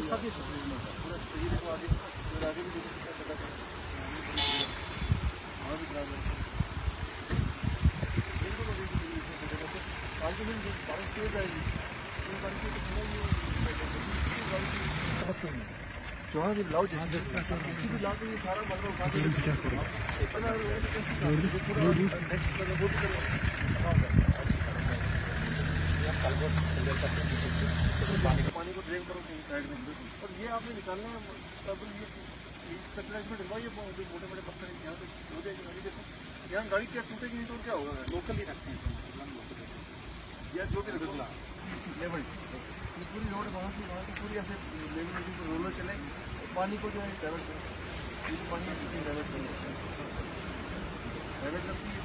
सभी पूरा ये देखो आगे भी देखो बारिश तेज आएगी चौहान जी ब्लाउज किसी भी लाके ये सारा मतलब उठा के इतना कैसे नेक्स्ट वो भी करो पानी को ड्रेन करो साइड में और ये आपने निकालना है तब ये इस कचरा इसमें डलवाइए जो मोटे मोटे पत्थर यहाँ से हो जाएगी देखो यहाँ गाड़ी क्या टूटेगी नहीं तो क्या होगा लोकल ही रखते हैं या जो भी लेवल ये पूरी रोड वहाँ से पूरी ऐसे लेवल रोलर चले पानी को जो है डाइवर्ट करें पानी डाइवर्ट करती है